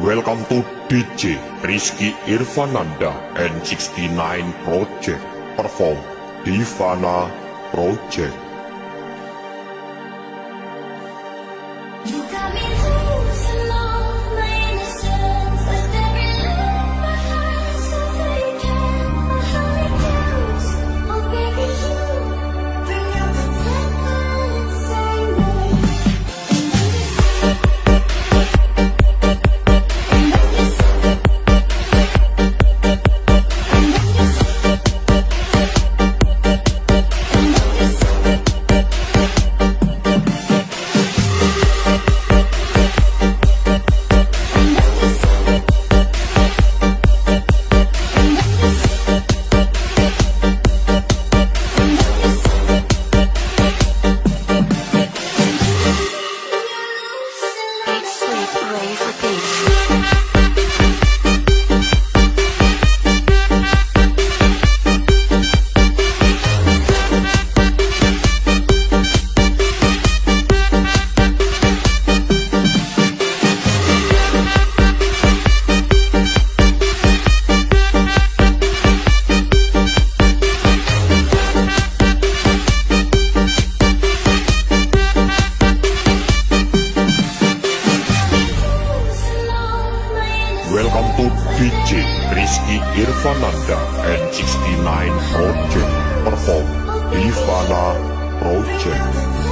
Welcome to DJ Rizky Irfananda and 69 Project perform Divana Project. You got me losing all my innocence. Left every look behind so vacant. My heart aches. Oh baby, you bring out the devil inside me. Eat, sleep, rave, repeat. Welcome to DJ Rizky Irfananda and 69 Project perform Divana Project.